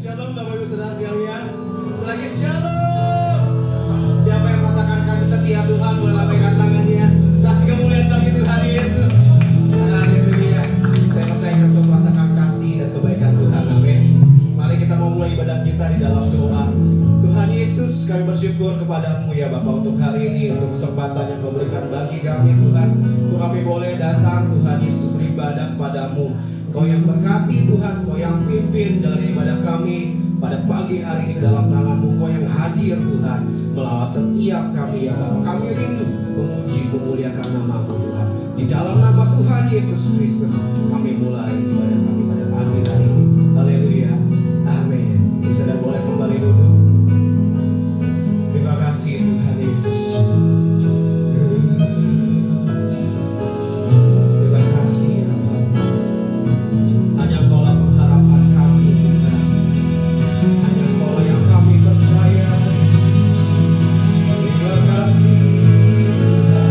Shalom Bapak Ibu Saudara sekalian. Selagi shalom. Siapa yang merasakan kasih setia Tuhan boleh lambaikan tangannya. Kasih kemuliaan bagi Tuhan Yesus. Haleluya. Saya percaya kita semua merasakan kasih dan kebaikan Tuhan. Amin. Mari kita memulai ibadah kita di dalam doa. Tuhan Yesus, kami bersyukur kepadamu ya Bapak untuk hari ini, untuk kesempatan yang kau berikan bagi kami Tuhan. Untuk kami boleh datang Tuhan Yesus beribadah kepadamu. Kau yang berkati Tuhan, Kau yang pimpin jalan ibadah kami pada pagi hari ini dalam tangan-Mu. Kau yang hadir Tuhan melawat setiap kami ya Bapa. Kami rindu memuji, memuliakan nama-Mu Tuhan. Di dalam nama Tuhan Yesus Kristus kami mulai ibadah kami pada pagi hari ini. Haleluya. Amin. Bisa dan boleh kembali duduk. Terima kasih Tuhan Yesus. Terima kasih ya Bapa. Hanya Kaulah pengharapan kami Tuhan. Hanya Kaulah yang kami percaya Yesus. Terima kasih Tuhan.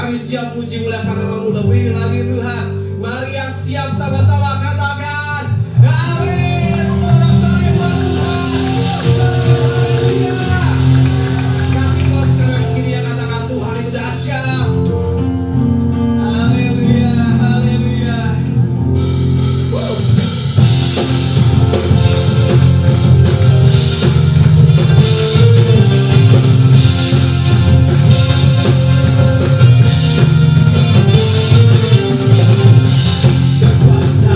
Kami siap puji muliakan nama-Mu lebih lagi Tuhan. Mari yang siap sama-sama katakan amin. Sorak-sorai buat Tuhan. Sorak haleluya. Kasih bos kanan kiri yang katakan Tuhan itu dahsyat. Haleluya, haleluya. Kuasa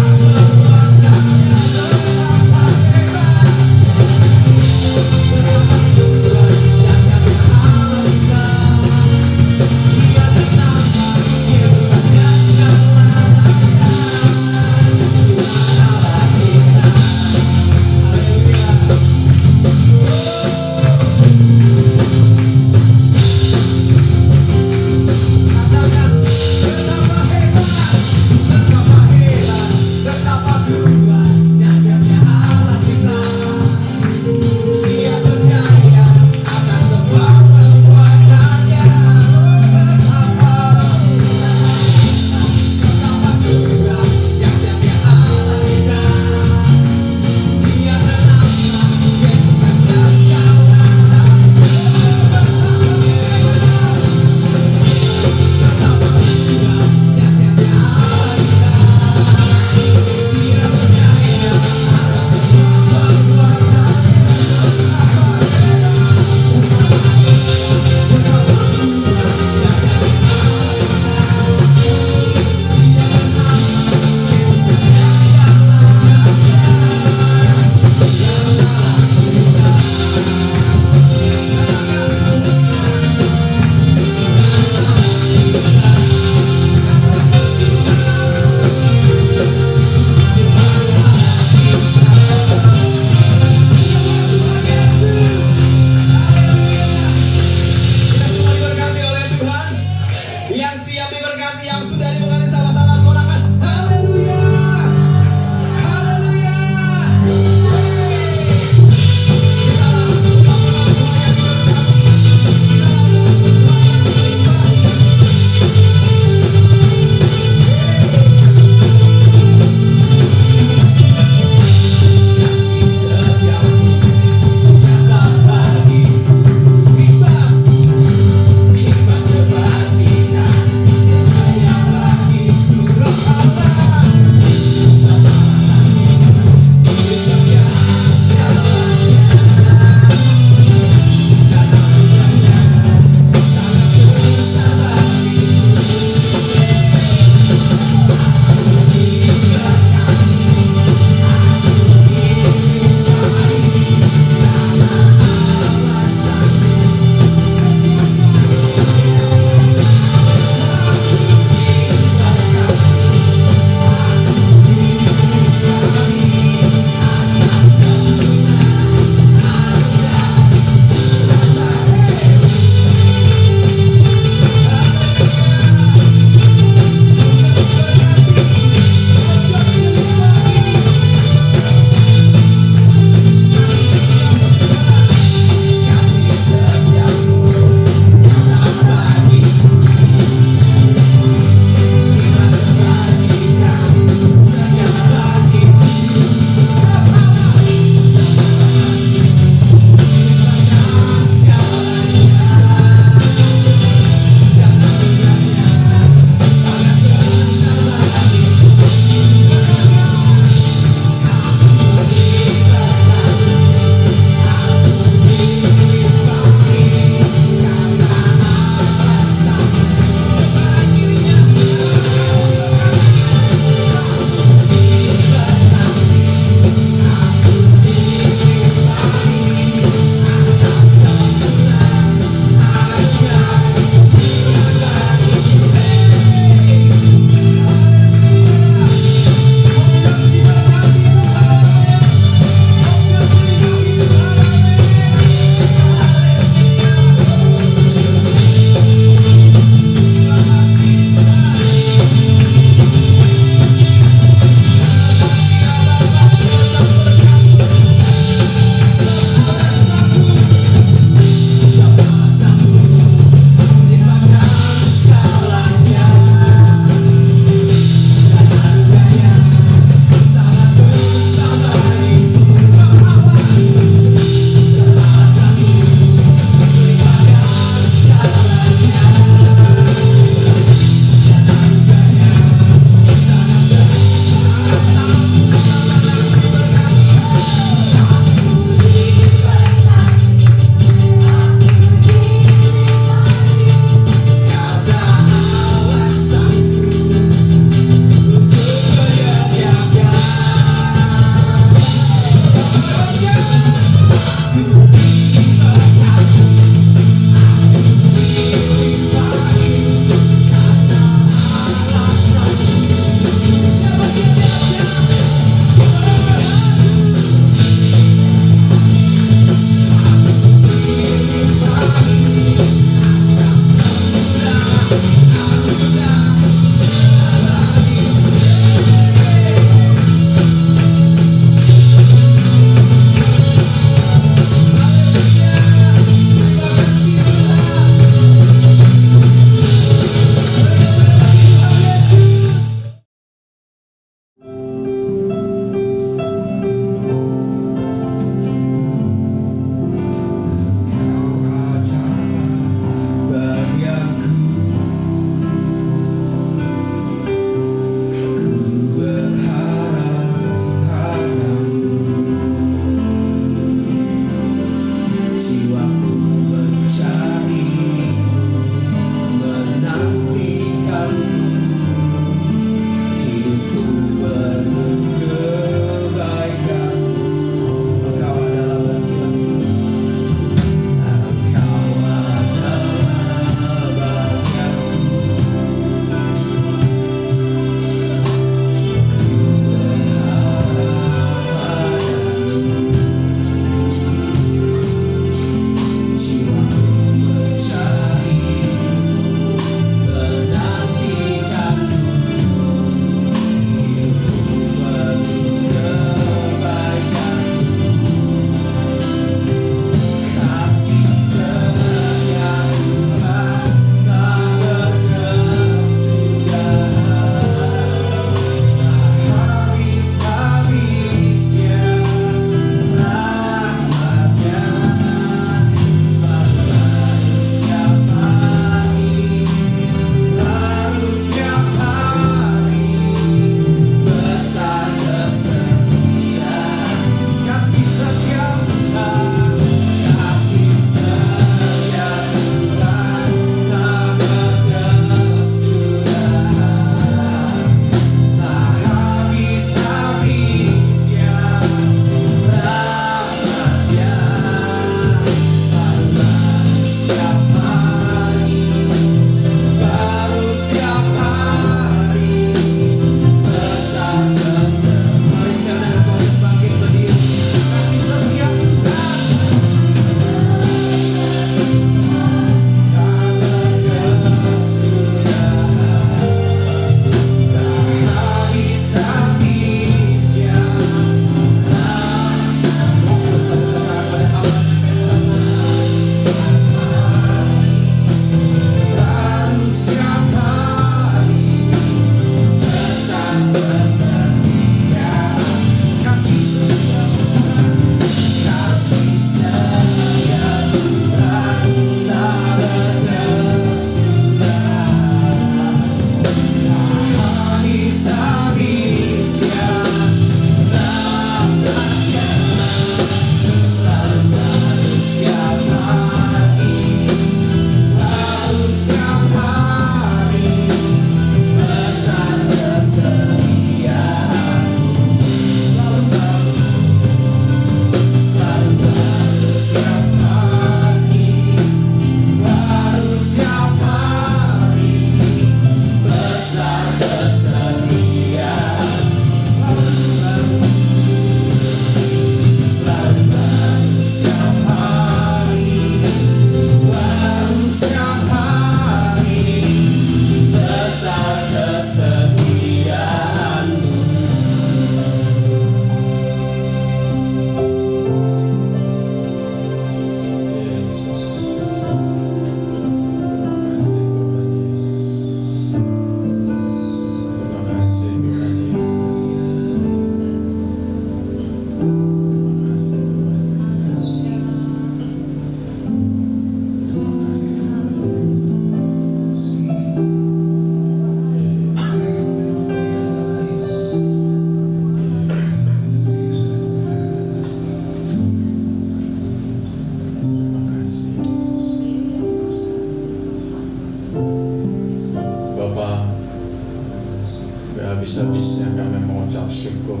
habis-habisnya kami mengucap syukur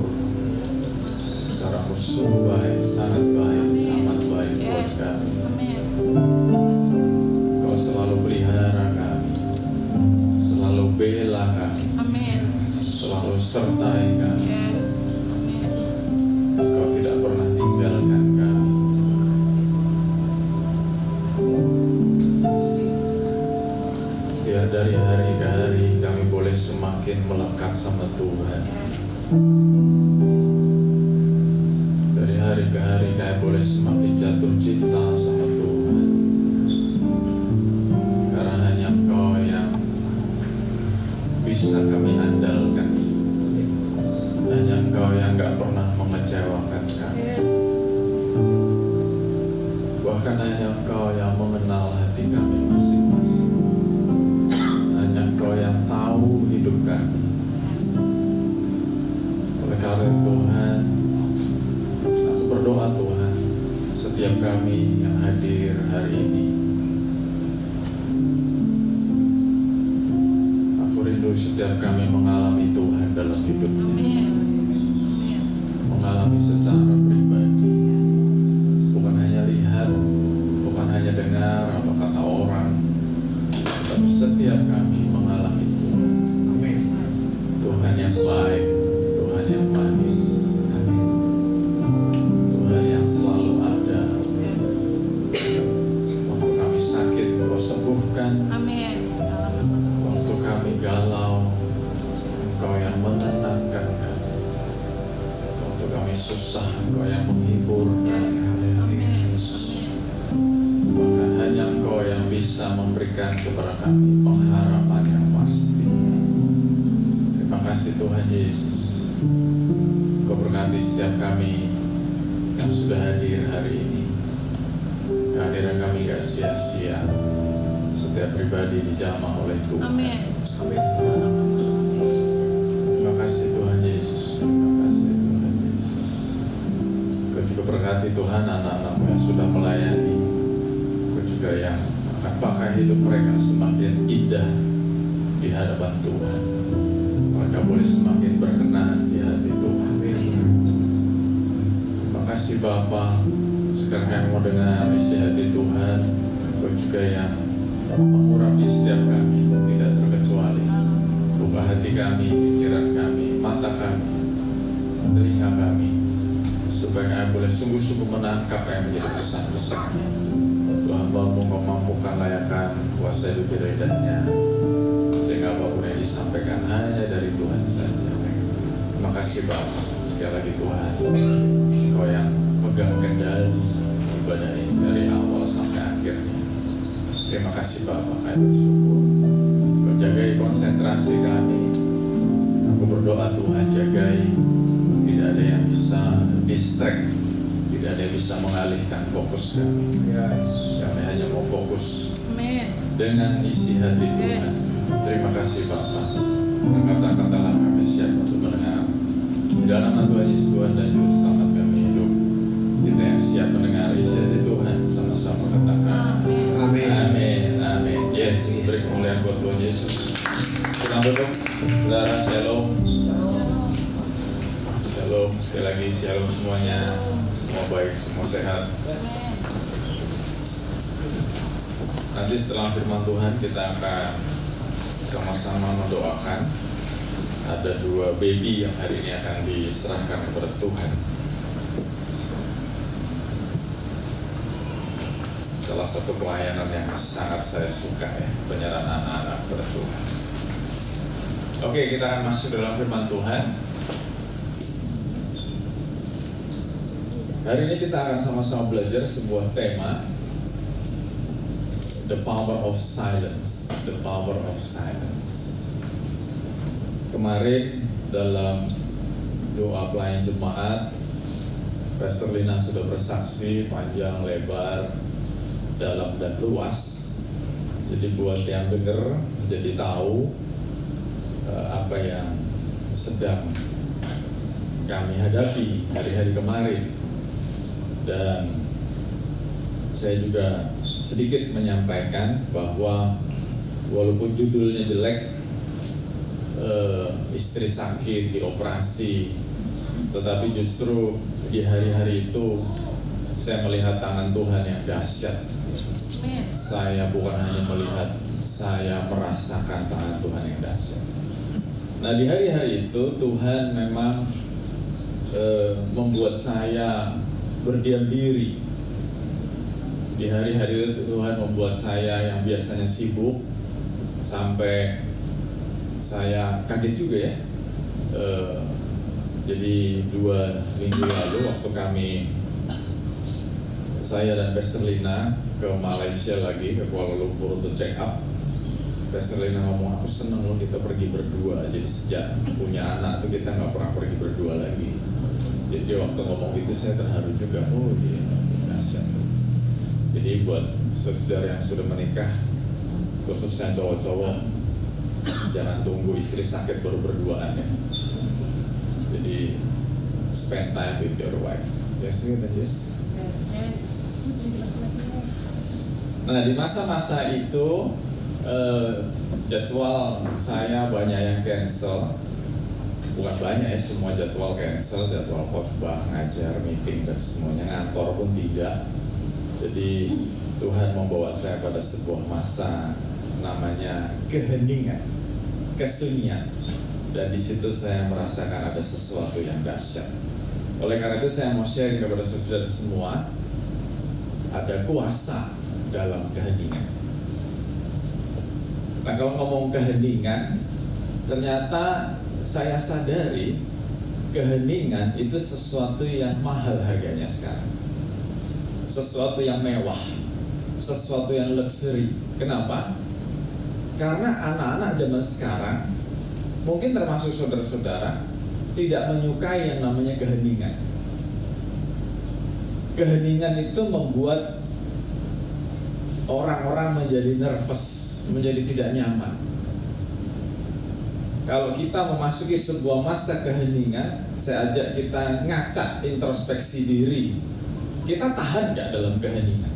karena Engkau sungguh baik, sangat baik, amat baik buat kami. Kau selalu pelihara kami, selalu bela kami, selalu sertai kami. Kau tidak pernah tinggalkan kami. Biar dari hari ke hari kami boleh semakin melekat sama Tuhan. Dari hari ke hari kami boleh semakin jatuh cinta sama Tuhan. Karena hanya Engkau yang bisa kami andalkan. Hanya Engkau yang gak pernah mengecewakan kami. Bahkan hanya Engkau yang mengenal hati kami masing-masing. Hanya Engkau yang tahu hidup kami. Oleh karena Tuhan, aku berdoa Tuhan, setiap kami yang hadir hari ini, aku rindu setiap kami mengalami Tuhan dalam hidupnya. Mengalami secara pribadi, bukan hanya lihat, bukan hanya dengar apa kata orang, tapi setiap kami mengalami Tuhan. Amin. Tuhan yang baik, Tuhan yang manis, amin. Tuhan yang selalu ada. Waktu kami sakit, Engkau sembuhkan. Amin. Waktu kami galau, Engkau yang menenangkan kami. Waktu kami susah, Engkau yang menghibur kami. Bahkan hanya Engkau yang bisa memberikan kepada kami pengharapan yang pasti. Terima kasih Tuhan Yesus. Engkau berkati setiap kami yang sudah hadir hari ini. Kehadiran kami gak sia-sia. Setiap pribadi dijamah oleh Tuhan. Amin. Amin. Terima kasih Tuhan Yesus. Terima kasih Tuhan Yesus. Kau juga berkati Tuhan anak-anakmu yang sudah melayani. Kau juga yang akan pakai hidup mereka semakin indah di hadapan Tuhan. Mereka boleh semakin berkenan di hati Tuhan. Terima kasih Bapa. Sekarang kami mau dengar isi hati Tuhan. Kau juga yang mengurapi setiap kami, tidak terkecuali. Buka hati kami, pikiran kami, mata kami, telinga kami, supaya kami boleh sungguh-sungguh menangkap yang menjadi pesan-pesan. Tuhan memampukan layakan kuasa hidup di lidahnya, sehingga apapun yang disampaikan hanya dari Tuhan saja. Terima kasih Bapa. Sekali lagi Tuhan, Kau yang pegang kendali ibadah ini dari awal sampai akhirnya. Terima kasih Bapa, kami bersyukur. Kau jagai konsentrasi kami. Aku berdoa Tuhan, jagai tidak ada yang bisa distract, tidak ada yang bisa mengalihkan fokus kami. Kami hanya mau fokus dengan isi hati Tuhan. Terima kasih Bapa. Kata-katalah kami siap untuk mendengar. Di dalam Tuhan Yesus Tuhan dan Juru Selamat kami hidup. Kita yang siap mendengar isi hati Tuhan, sama-sama katakan amin. Amin. Amin. Yes, beri kemuliaan buat Tuhan Yesus. Kita duduk, saudara. Shalom. Shalom. Sekali lagi shalom semuanya. Semua baik, semua sehat. Nanti setelah firman Tuhan kita akan sama-sama mendoakan. Ada 2 baby yang hari ini akan diserahkan kepada Tuhan. Salah satu pelayanan yang sangat saya suka ya, penyerahan anak-anak kepada Tuhan. Oke, kita akan masuk dalam firman Tuhan. Hari ini kita akan sama-sama belajar sebuah tema, The Power of Silence. The Power of Silence. Kemarin dalam doa pelayan jemaat, Pastor Lina sudah bersaksi panjang lebar, dalam dan luas. Jadi buat yang dengar jadi tahu apa yang sedang kami hadapi hari-hari kemarin. Dan saya juga sedikit menyampaikan bahwa walaupun judulnya jelek, istri sakit, dioperasi, tetapi justru di hari-hari itu saya melihat tangan Tuhan yang dahsyat. Saya bukan hanya melihat, saya merasakan tangan Tuhan yang dahsyat. Nah, di hari-hari itu Tuhan memang membuat saya berdiam diri. Di hari-hari itu Tuhan membuat saya yang biasanya sibuk sampai saya kaget juga ya. Jadi 2 minggu lalu waktu saya dan Pastor Lina ke Malaysia lagi, ke Kuala Lumpur untuk check up. Pastor Lina ngomong, aku seneng loh kita pergi berdua. Jadi sejak punya anak tuh kita nggak pernah pergi berdua lagi. Jadi waktu ngomong gitu saya terharu juga. Oh iya, dahsyat. Jadi buat saudara yang sudah menikah, khususnya cowok-cowok, jangan tunggu istri sakit baru berduaan ya. Jadi spend time with your wife. Yes, yes. Nah, di masa-masa itu jadwal saya banyak yang cancel. Bukan banyak ya, semua jadwal cancel, jadwal khotbah, ngajar, meeting dan semuanya, ngantor pun tidak. Jadi Tuhan membawa saya pada sebuah masa namanya keheningan, kesunyian. Dan di situ saya merasakan ada sesuatu yang dahsyat. Oleh karena itu saya mau share kepada saudara semua, ada kuasa dalam keheningan. Nah, kalau ngomong keheningan, ternyata saya sadari keheningan itu sesuatu yang mahal harganya sekarang. Sesuatu yang mewah, sesuatu yang luxury. Kenapa? Karena anak-anak zaman sekarang, mungkin termasuk saudara-saudara, tidak menyukai yang namanya keheningan. Keheningan itu membuat orang-orang menjadi nervous, menjadi tidak nyaman. Kalau kita memasuki sebuah masa keheningan, saya ajak kita ngaca, introspeksi diri. Kita tahan nggak dalam keheningan?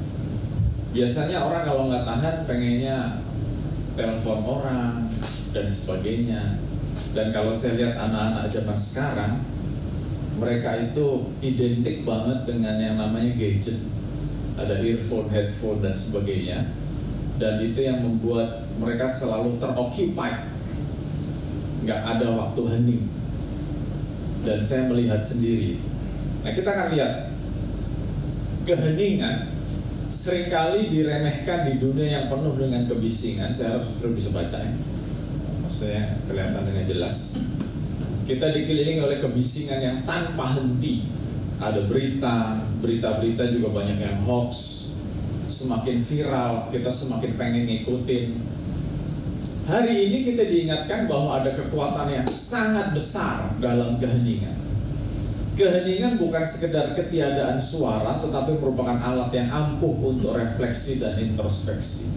Biasanya orang kalau nggak tahan, pengennya telepon orang dan sebagainya. Dan kalau saya lihat anak-anak zaman sekarang, mereka itu identik banget dengan yang namanya gadget. Ada earphone, headphone dan sebagainya. Dan itu yang membuat mereka selalu teroccupied, nggak ada waktu hening. Dan saya melihat sendiri. Nah, kita akan lihat keheningan seringkali diremehkan di dunia yang penuh dengan kebisingan. Saya harap saudara bisa baca ya. Maksudnya kelihatan dengan jelas. Kita dikelilingi oleh kebisingan yang tanpa henti. Ada berita juga banyak yang hoax. Semakin viral, kita semakin pengen ngikutin. Hari ini kita diingatkan bahwa ada kekuatan yang sangat besar dalam keheningan. Keheningan bukan sekedar ketiadaan suara, tetapi merupakan alat yang ampuh untuk refleksi dan introspeksi.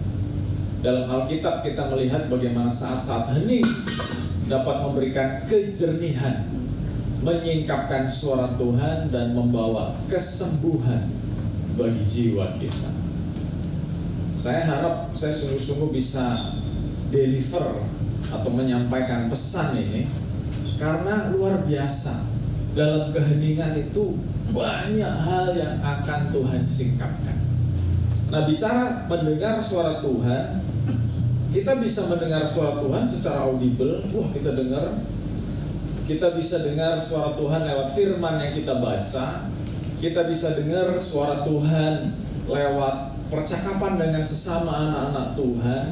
Dalam Alkitab kita melihat bagaimana saat-saat hening dapat memberikan kejernihan, menyingkapkan suara Tuhan dan membawa kesembuhan bagi jiwa kita. Saya harap saya sungguh-sungguh bisa deliver atau menyampaikan pesan ini, karena luar biasa. Dalam keheningan itu banyak hal yang akan Tuhan singkapkan. Nah, bicara mendengar suara Tuhan, kita bisa mendengar suara Tuhan secara audible. Kita dengar. Kita bisa dengar suara Tuhan lewat firman yang kita baca. Kita bisa dengar suara Tuhan lewat percakapan dengan sesama anak-anak Tuhan.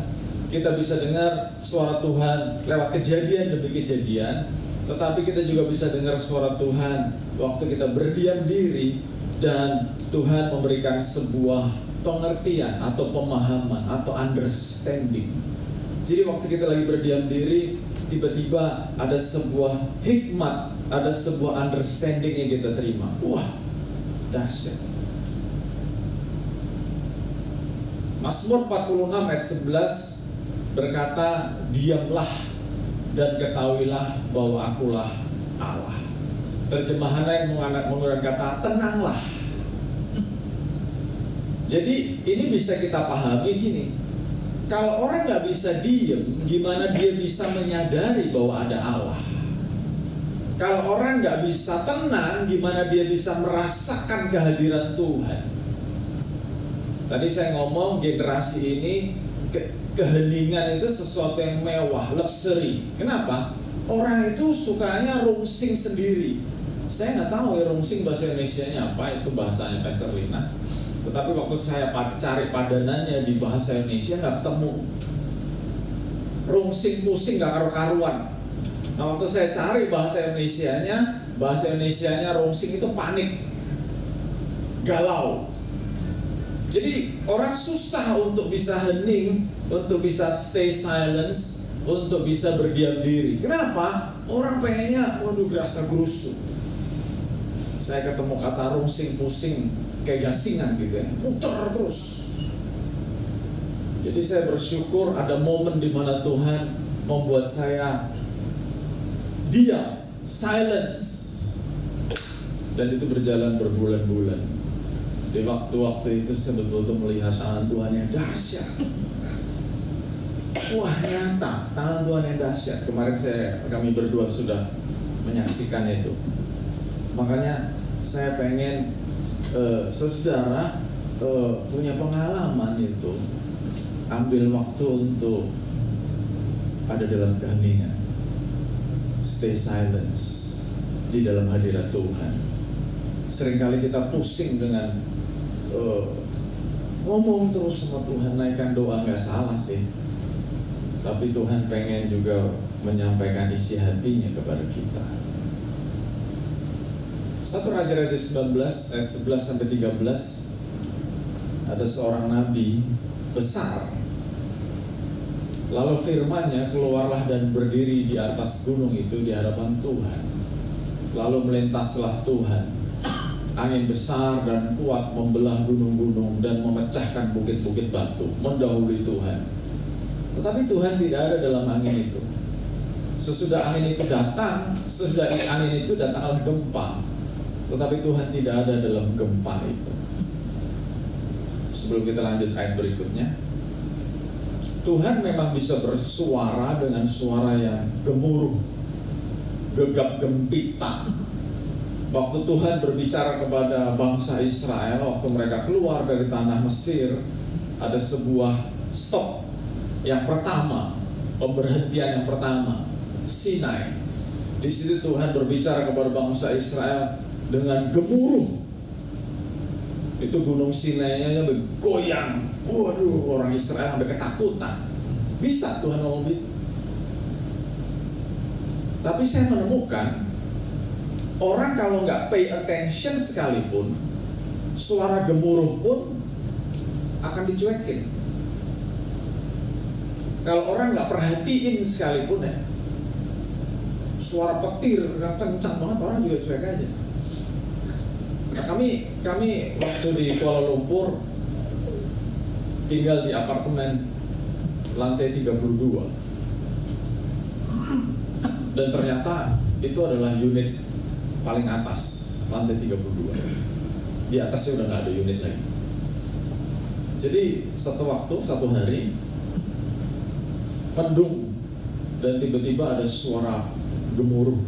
Kita bisa dengar suara Tuhan lewat kejadian demi kejadian. Tetapi kita juga bisa dengar suara Tuhan waktu kita berdiam diri dan Tuhan memberikan sebuah pengertian atau pemahaman atau understanding. Jadi waktu kita lagi berdiam diri, tiba-tiba ada sebuah hikmat, ada sebuah understanding yang kita terima. Dahsyat. Mazmur 46 ayat 11 berkata, diamlah dan ketahuilah bahwa akulah Allah. Terjemahannya yang menggunakan kata tenanglah. Jadi ini bisa kita pahami gini, Kalau orang nggak bisa diem, gimana dia bisa menyadari bahwa ada Allah? Kalau orang nggak bisa tenang, gimana dia bisa merasakan kehadiran Tuhan? Tadi saya ngomong generasi ini keheningan itu sesuatu yang mewah, luxury. Kenapa? Orang itu sukanya rungsing sendiri. Saya nggak tahu ya rungsing bahasa Indonesianya apa, itu bahasanya Pastor Lina. Tetapi waktu saya cari padanannya di bahasa Indonesia nggak ketemu. Rungsing pusing nggak karu-karuan. Nah waktu saya cari bahasa Indonesianya rungsing itu panik, galau. Jadi orang susah untuk bisa hening, untuk bisa stay silence, untuk bisa berdiam diri. Kenapa? Orang pengennya, waduh gerasa gerusu. Saya ketemu kata rungsing pusing kayak gasingan gitu ya, putar terus. Jadi saya bersyukur ada momen di mana Tuhan membuat saya diam, silence, dan itu berjalan berbulan-bulan. Di waktu-waktu itu saya betul-betul melihat tangan Tuhan yang dahsyat. Wah nyata, tangan Tuhan yang dahsyat. Kemarin kami berdua sudah menyaksikan itu. Makanya saya pengen saudara punya pengalaman itu, ambil waktu untuk ada dalam keheningan, stay silence di dalam hadirat Tuhan. Seringkali kita pusing dengan ngomong terus sama Tuhan, naikkan doa, nggak salah sih. Tapi Tuhan pengen juga menyampaikan isi hatinya kepada kita. 1 Raja-Raja 19 ayat 11-13, ada seorang nabi besar. Lalu firman-Nya, keluarlah dan berdiri di atas gunung itu di hadapan Tuhan. Lalu melintaslah Tuhan. Angin besar dan kuat membelah gunung-gunung dan memecahkan bukit-bukit batu, mendahului Tuhan. Tetapi Tuhan tidak ada dalam angin itu. Sesudah angin itu datanglah gempa. Tetapi Tuhan tidak ada dalam gempa itu. Sebelum kita lanjut ayat berikutnya, Tuhan memang bisa bersuara dengan suara yang gemuruh, gegap gempita. Waktu Tuhan berbicara kepada bangsa Israel, waktu mereka keluar dari tanah Mesir, ada sebuah stop yang pertama, pemberhentian yang pertama, Sinai. Di situ Tuhan berbicara kepada bangsa Israel dengan gemuruh. Itu gunung Sinai-nya bergoyang. Waduh, orang Israel sampai ketakutan. Bisa Tuhan ngomong gitu. Tapi saya menemukan orang kalau nggak pay attention sekalipun, suara gemuruh pun akan dicuekin. Kalau orang nggak perhatiin sekalipun ya, suara petir yang kencang banget, orang juga cuek aja. Nah, kami waktu di Kuala Lumpur tinggal di apartemen lantai 32, dan ternyata itu adalah unit paling atas, lantai 32. Di atasnya udah nggak ada unit lagi. Jadi satu hari mendung dan tiba-tiba ada suara gemuruh.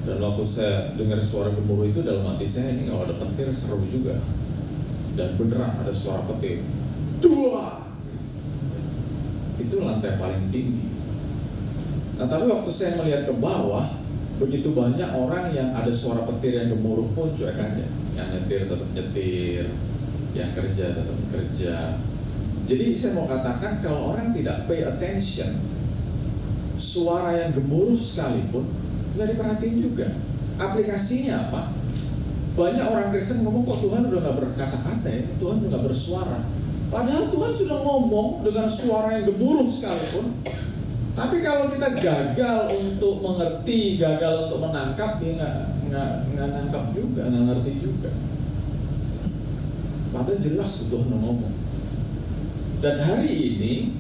Dan waktu saya dengar suara gemuruh itu, dalam hati saya, ini kalau ada petir seru juga. Dan beneran ada suara petir. Dua. Itu lantai paling tinggi. Nah tapi waktu saya melihat ke bawah, begitu banyak orang yang ada suara petir yang gemuruh pun cuek aja. Yang nyetir tetap nyetir, yang kerja tetap kerja. Jadi saya mau katakan, kalau orang tidak pay attention, suara yang gemuruh sekalipun nggak diperhatiin juga. Aplikasinya apa? Banyak orang Kristen ngomong, kok Tuhan udah nggak berkata-kata ya, Tuhan udah nggak bersuara. Padahal Tuhan sudah ngomong dengan suara yang gemuruh sekalipun. Tapi kalau kita gagal untuk mengerti, gagal untuk menangkap, ya nggak nangkap juga, nggak ngerti juga. Padahal jelas Tuhan ngomong. Dan hari ini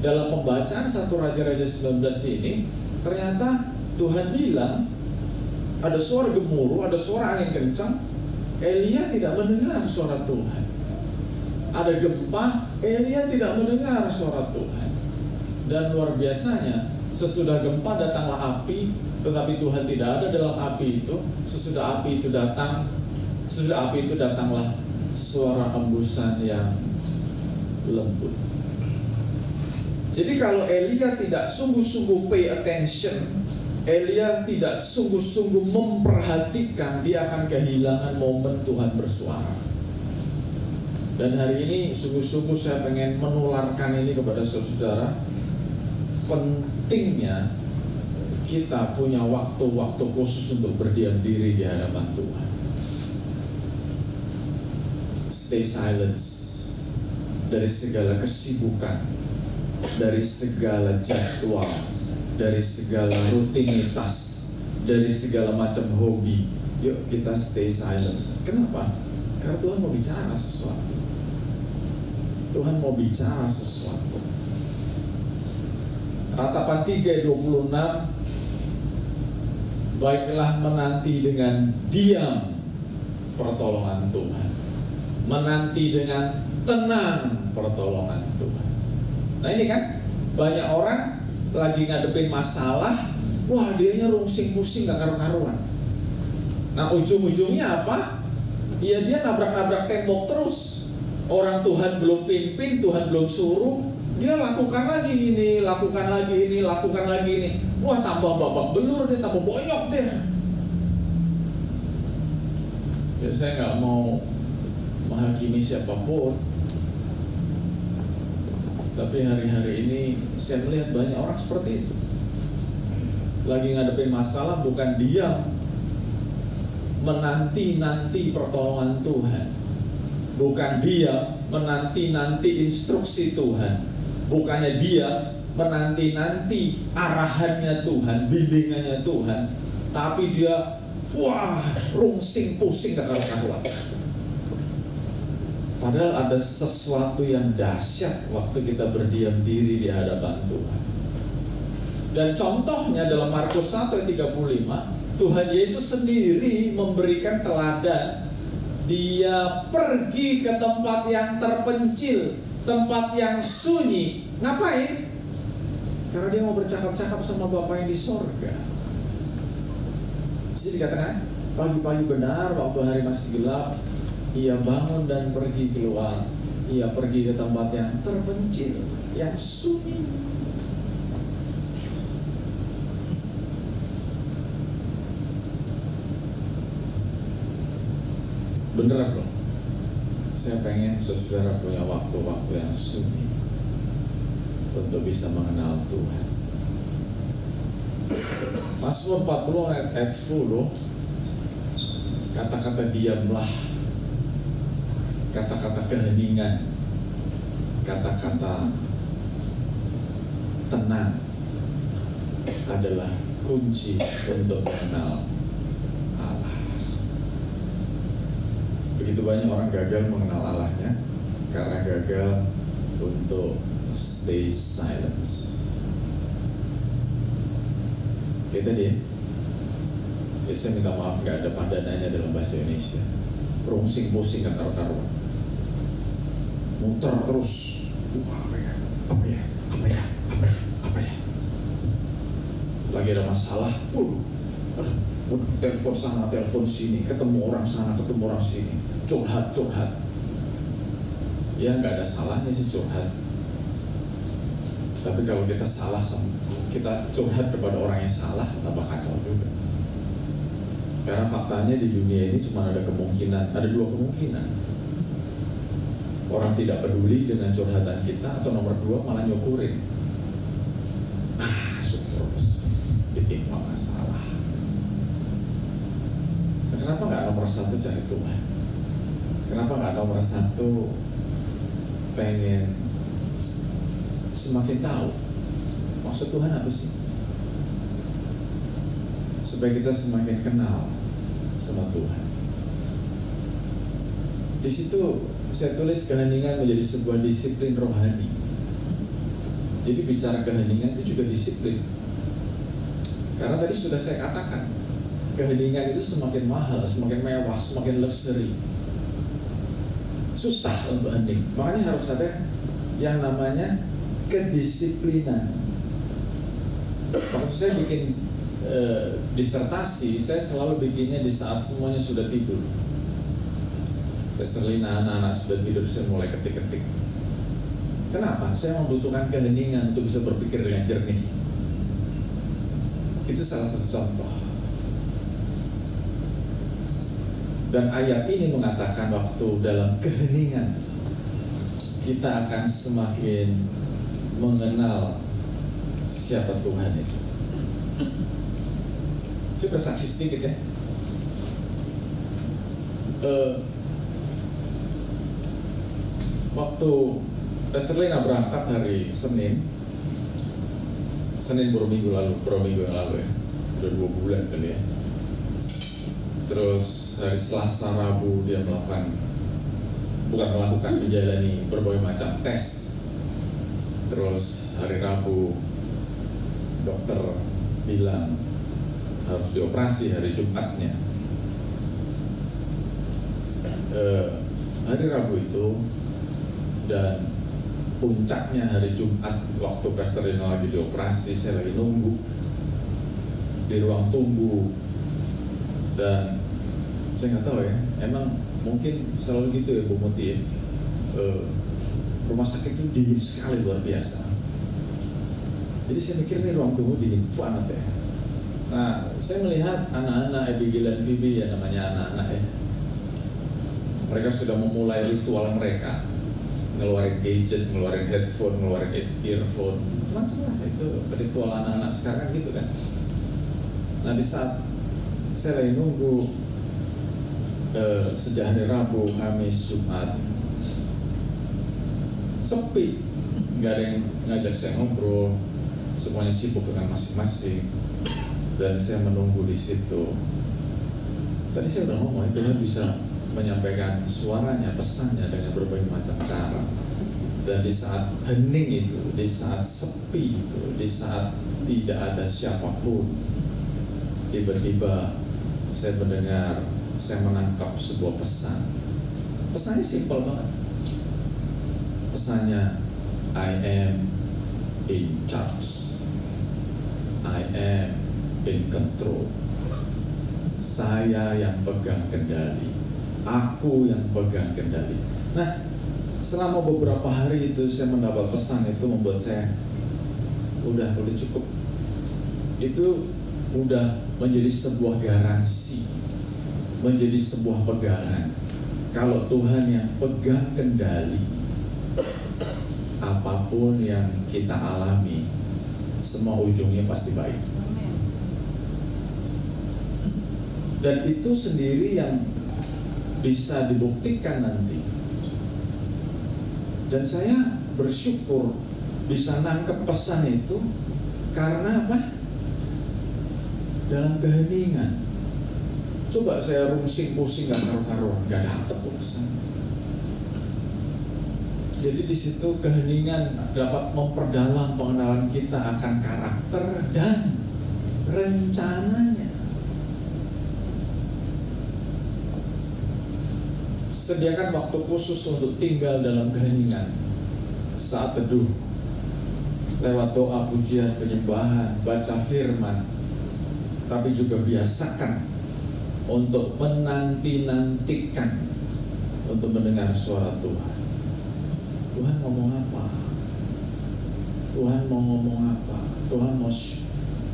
dalam pembacaan 1 Raja-Raja 19 ini, ternyata Tuhan bilang ada suara gemuruh, ada suara angin kencang. Elia tidak mendengar suara Tuhan. ada gempa, Elia tidak mendengar suara Tuhan. Dan luar biasanya, sesudah gempa datanglah api, tetapi Tuhan tidak ada dalam api itu. Sesudah api itu datanglah suara embusan yang lembut. Jadi kalau Elia tidak sungguh-sungguh pay attention, Elia tidak sungguh-sungguh memperhatikan, dia akan kehilangan momen Tuhan bersuara. Dan hari ini sungguh-sungguh saya pengen menularkan ini kepada saudara. Pentingnya kita punya waktu-waktu khusus untuk berdiam diri di hadapan Tuhan. Stay silence dari segala kesibukan, dari segala jadwal, dari segala rutinitas, dari segala macam hobi. Yuk kita stay silent. Kenapa? Karena Tuhan mau bicara sesuatu. Tuhan mau bicara sesuatu. Ratapan 3:26, baiklah menanti dengan diam pertolongan Tuhan, menanti dengan tenang pertolongan Tuhan. Nah ini kan banyak orang lagi ngadepin masalah, wah dianya rungsing pusing gak karu-karuan. Nah ujung-ujungnya apa? Ya dia nabrak-nabrak tembok terus. Orang Tuhan belum pimpin, Tuhan belum suruh, dia lakukan lagi ini, lakukan lagi ini, lakukan lagi ini. Wah tambah babak belur dia, tambah bonyok dia. Ya saya gak mau menghakimi siapapun, tapi hari-hari ini saya melihat banyak orang seperti itu. Lagi ngadepin masalah bukan diam menanti-nanti pertolongan Tuhan, bukan diam menanti-nanti instruksi Tuhan, bukannya dia menanti-nanti arahannya Tuhan, bimbingannya Tuhan, tapi dia wah rungsing pusing gak karuan. Padahal ada sesuatu yang dahsyat waktu kita berdiam diri di hadapan Tuhan. Dan contohnya dalam Markus 1:35, Tuhan Yesus sendiri memberikan teladan. Dia pergi ke tempat yang terpencil, tempat yang sunyi. Ngapain? Karena dia mau bercakap-cakap sama Bapa yang di sorga. Bisa dikatakan pagi-pagi benar waktu hari masih gelap, ia bangun dan pergi keluar. Ia pergi ke tempat yang terpencil, yang sunyi. Beneran loh. Saya pengen saudara punya waktu-waktu yang sunyi untuk bisa mengenal Tuhan. Mazmur 40 ayat 10, kata-kata diamlah, kata-kata keheningan, kata-kata tenang adalah kunci untuk mengenal Allah. Begitu banyak orang gagal mengenal Allahnya karena gagal untuk stay silence. Kayak tadi ya, saya minta maaf gak ada padanannya dalam bahasa Indonesia. Rungsing pusing gak karu-karuan, muter terus. Apa ya? Lagi ada masalah, telepon sana, telepon sini, ketemu orang sana, ketemu orang sini, curhat. Ya nggak ada salahnya sih curhat. Tapi kalau kita salah, kita curhat kepada orang yang salah, tambah kacau juga. Karena faktanya di dunia ini cuma ada dua kemungkinan. Orang tidak peduli dengan curhatan kita, atau nomor dua malah nyukurin. Terus ditimpa masalah. Kenapa nggak nomor satu cari Tuhan? Kenapa nggak nomor satu pengen semakin tahu maksud Tuhan apa sih? Supaya kita semakin kenal sama Tuhan. Di situ saya tulis keheningan menjadi sebuah disiplin rohani. Jadi bicara keheningan itu juga disiplin. Karena tadi sudah saya katakan, keheningan itu semakin mahal, semakin mewah, semakin luxury. susah untuk hening. Makanya harus ada yang namanya kedisiplinan. Waktu saya bikin disertasi, saya selalu bikinnya di saat semuanya sudah tidur. Terselina anak-anak sudah tidur, saya mulai ketik-ketik. Kenapa? Saya membutuhkan keheningan untuk bisa berpikir dengan jernih. Itu salah satu contoh. Dan ayat ini mengatakan waktu dalam keheningan kita akan semakin mengenal siapa Tuhan itu. Coba saksi sedikit ya. Waktu Pastor Lena berangkat hari Senin baru minggu yang lalu ya, udah 2 bulan kali ya. Terus hari Selasa, Rabu dia menjalani berbagai macam tes. Terus hari Rabu dokter bilang harus dioperasi hari Jumatnya. Hari Rabu itu dan puncaknya hari Jumat waktu Pastor Rina lagi dioperasi, saya lagi nunggu di ruang tunggu. Dan saya nggak tahu ya, emang mungkin selalu gitu ya Bu Muti ya, rumah sakit itu dingin sekali luar biasa. Jadi saya mikir nih ruang tunggu dingin banget ya. Nah saya melihat anak-anak Abigail dan Phoebe ya, namanya anak-anak ya, mereka sudah memulai ritual mereka, ngeluarin gadget, ngeluarin headphone, ngeluarin earphone, macam lah itu ritual anak-anak sekarang gitu kan. Nah di saat saya lagi nunggu sejak hari Rabu, Kamis, Jumat, sepi, nggak ada yang ngajak saya ngobrol, semuanya sibuk dengan masing-masing, dan saya menunggu di situ. Tadi saya udah ngomong, Tuhan bisa menyampaikan suaranya, pesannya dengan berbagai macam cara. Dan di saat hening itu, di saat sepi itu, di saat tidak ada siapapun, tiba-tiba saya mendengar, saya menangkap sebuah pesan. Pesannya simpel banget. Pesannya, I am in charge, I am in control. Saya yang pegang kendali, aku yang pegang kendali. Nah, selama beberapa hari itu saya mendapat pesan itu membuat saya udah cukup. Itu udah menjadi sebuah garansi, menjadi sebuah pegangan. Kalau Tuhan yang pegang kendali, apapun yang kita alami, semua ujungnya pasti baik. Dan itu sendiri yang bisa dibuktikan nanti. Dan saya bersyukur bisa nangkep pesan itu karena apa? Dalam keheningan. Coba saya pusing gak karu-karuan, gak dapet tuh pesan. Jadi di situ keheningan dapat memperdalam pengenalan kita akan karakter dan rencananya. Sediakan waktu khusus untuk tinggal dalam keheningan saat teduh, lewat doa, pujian, penyembahan, baca firman. Tapi juga biasakan untuk menanti-nantikan untuk mendengar suara Tuhan. Tuhan ngomong apa? Tuhan mau ngomong apa? Tuhan mau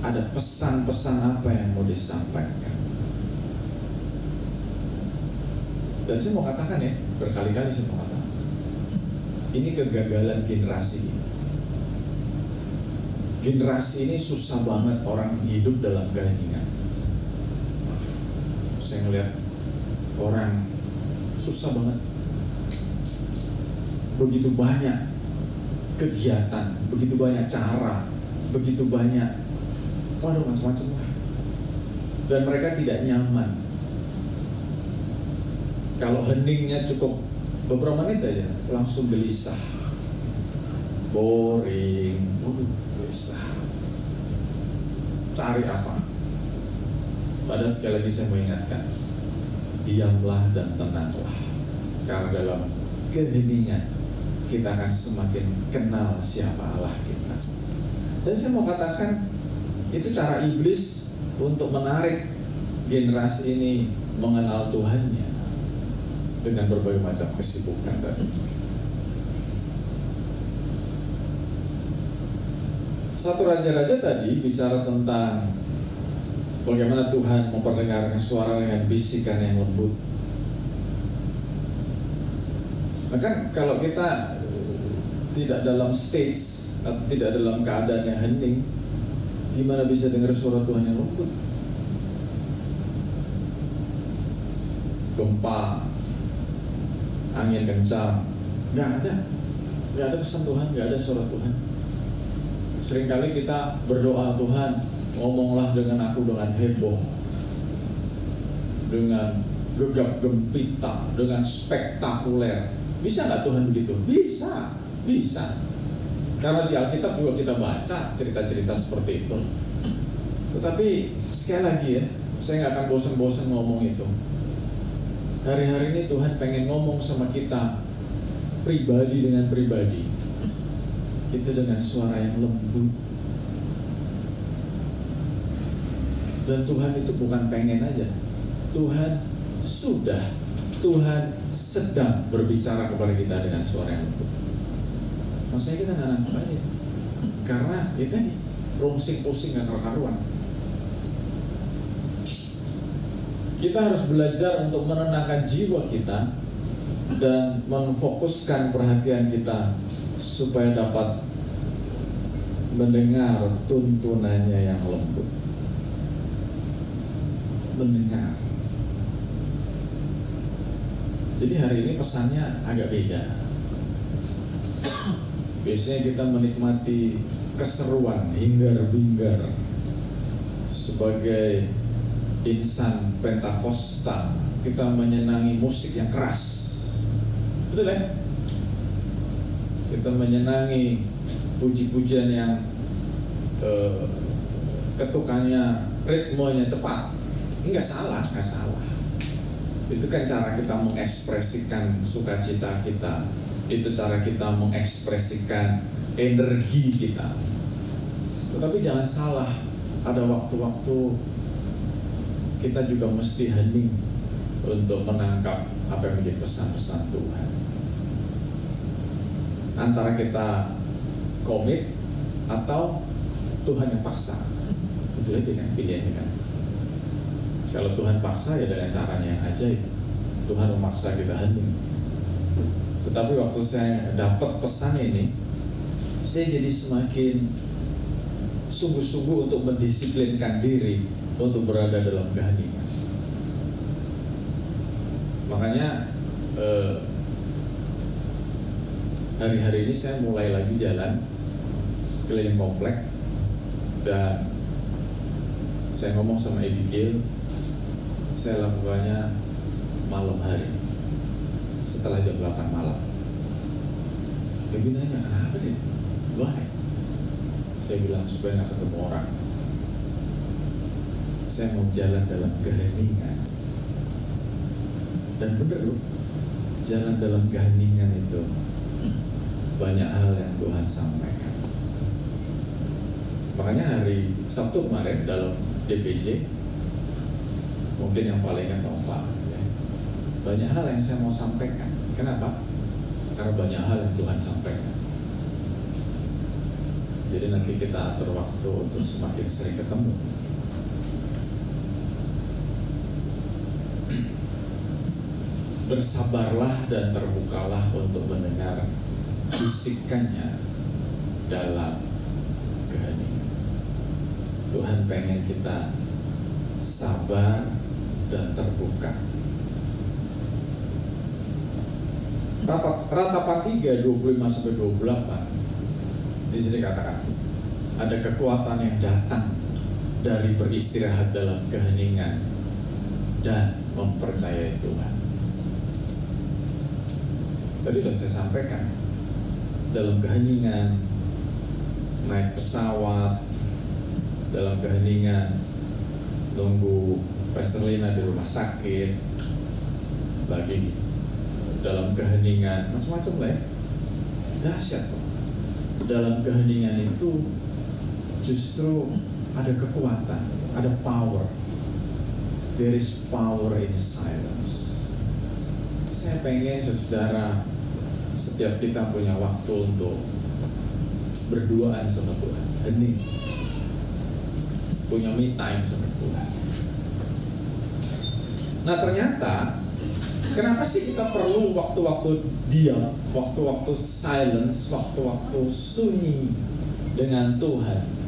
ada pesan-pesan apa yang mau disampaikan? Dan saya mau katakan ya, berkali-kali saya mau katakan, ini kegagalan generasi ini. Generasi ini susah banget orang hidup dalam keheningan. Saya ngeliat orang susah banget. Begitu banyak kegiatan, begitu banyak cara, begitu banyak, waduh macam-macam lah. Dan mereka tidak nyaman. Kalau heningnya cukup beberapa menit aja, langsung gelisah, boring, gelisah. Cari apa? Padahal sekali lagi saya mau ingatkan, diamlah dan tenanglah. Karena dalam keheningan, kita akan semakin kenal siapa Allah kita. Dan saya mau katakan, itu cara iblis untuk menarik generasi ini mengenal Tuhannya dengan berbagai macam kesibukan tadi. 1 Raja-Raja tadi bicara tentang bagaimana Tuhan memperdengarkan suara dengan bisikan yang lembut. Maka kalau kita tidak dalam stage atau tidak dalam keadaan yang hening, gimana bisa dengar suara Tuhan yang lembut? Gempa, angin kencang, nggak ada pesan Tuhan, nggak ada suara Tuhan. Seringkali kita berdoa, Tuhan ngomonglah dengan aku dengan heboh, dengan gegap gempita, dengan spektakuler. Bisa nggak Tuhan begitu? Bisa. Karena di Alkitab juga kita baca cerita-cerita seperti itu. Tetapi sekali lagi ya, saya nggak akan bosan-bosan ngomong itu. Hari-hari ini Tuhan pengen ngomong sama kita pribadi dengan pribadi. Itu dengan suara yang lembut. Dan Tuhan itu bukan pengen aja, Tuhan sedang berbicara kepada kita dengan suara yang lembut. Maksudnya kita nggak nangkep aja, karena itu tadi rungsing-pusing gak karuan. Kita harus belajar untuk menenangkan jiwa kita dan memfokuskan perhatian kita supaya dapat mendengar tuntunannya yang lembut. Mendengar. Jadi hari ini pesannya agak beda. Biasanya kita menikmati keseruan hingar-bingar sebagai insan Pentakosta. Kita menyenangi musik yang keras, betul ya? Kita menyenangi puji-pujian yang ketukannya, ritmenya cepat. Enggak salah. Itu kan cara kita mengekspresikan sukacita kita. Itu cara kita mengekspresikan energi kita. Tetapi jangan salah, ada waktu-waktu kita juga mesti hening untuk menangkap apa yang menjadi pesan-pesan Tuhan. Antara kita komit atau Tuhan yang paksa. Itu aja kan pilihannya kan. Kalau Tuhan paksa ya dengan caranya yang ajaib. Tuhan memaksa kita hening. Tetapi waktu saya dapat pesan ini, saya jadi semakin sungguh-sungguh untuk mendisiplinkan diri untuk berada dalam keheningan. Makanya hari-hari ini saya mulai lagi jalan keliling komplek, dan saya ngomong sama Abigail, saya lakukannya malam hari setelah jam 8 malam. Dia nanya, kenapa deh? Why? Saya bilang supaya gak ketemu orang. Saya mau jalan dalam keheningan. Dan bener loh, jalan dalam keheningan itu banyak hal yang Tuhan sampaikan. Makanya hari Sabtu kemarin dalam DPJ, mungkin yang paling kan Tova ya. Banyak hal yang saya mau sampaikan. Kenapa? Karena banyak hal yang Tuhan sampaikan. Jadi nanti kita atur waktu untuk semakin sering ketemu. Bersabarlah dan terbukalah untuk mendengar bisikannya dalam keheningan. Tuhan pengen kita sabar dan terbuka. Ratapan 3 25-28 di sini katakan ada kekuatan yang datang dari beristirahat dalam keheningan dan mempercayai Tuhan. Tadi sudah saya sampaikan, dalam keheningan naik pesawat, dalam keheningan nunggu Pastor Lina di rumah sakit, lagi dalam keheningan, macam-macam lah ya. Dahsyat kok. Dalam keheningan itu justru ada kekuatan, ada power. There is power in silence. Saya pengen saudara, setiap kita punya waktu untuk berduaan sama Tuhan, hening, punya me time sama Tuhan. Nah ternyata, kenapa sih kita perlu waktu-waktu diam, waktu-waktu silence, waktu-waktu sunyi dengan Tuhan?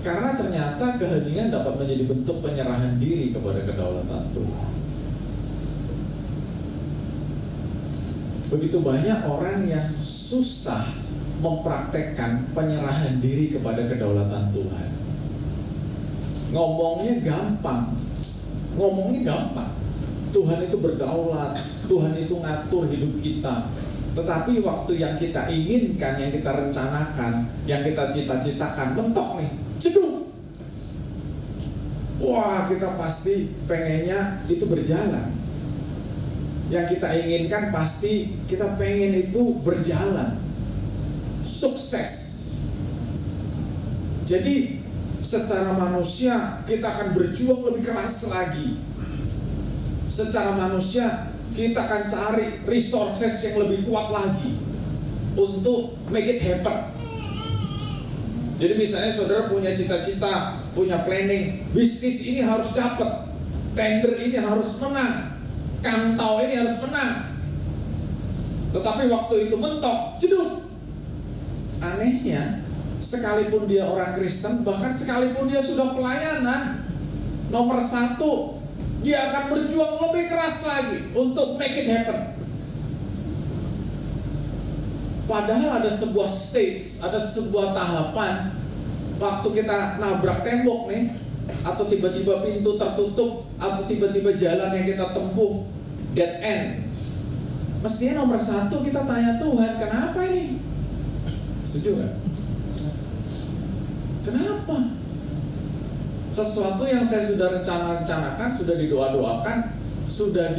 Karena ternyata keheningan dapat menjadi bentuk penyerahan diri kepada kedaulatan Tuhan. Begitu banyak orang yang susah mempraktekkan penyerahan diri kepada kedaulatan Tuhan. Ngomongnya gampang, Tuhan itu berdaulat, Tuhan itu ngatur hidup kita. Tetapi waktu yang kita inginkan, yang kita rencanakan, yang kita cita-citakan, mentok nih, jeduk. Wah, kita pasti pengennya itu berjalan. Yang kita inginkan pasti kita pengen itu berjalan, sukses. Jadi secara manusia kita akan berjuang lebih keras lagi. Secara manusia kita akan cari resources yang lebih kuat lagi untuk make it happen. Jadi misalnya saudara punya cita-cita, punya planning, bisnis ini harus dapat, tender ini harus menang, kantau ini harus menang. Tetapi waktu itu mentok, jeduk. Anehnya, sekalipun dia orang Kristen, bahkan sekalipun dia sudah pelayanan, nomor 1, dia akan berjuang lebih keras lagi untuk make it happen. Padahal ada sebuah stage, ada sebuah tahapan. Waktu kita nabrak tembok nih, atau tiba-tiba pintu tertutup, atau tiba-tiba jalan yang kita tempuh dead end, mestinya nomor 1 kita tanya Tuhan, kenapa ini? Setuju gak? Kenapa? Sesuatu yang saya sudah rencanakan, sudah didoa-doakan, sudah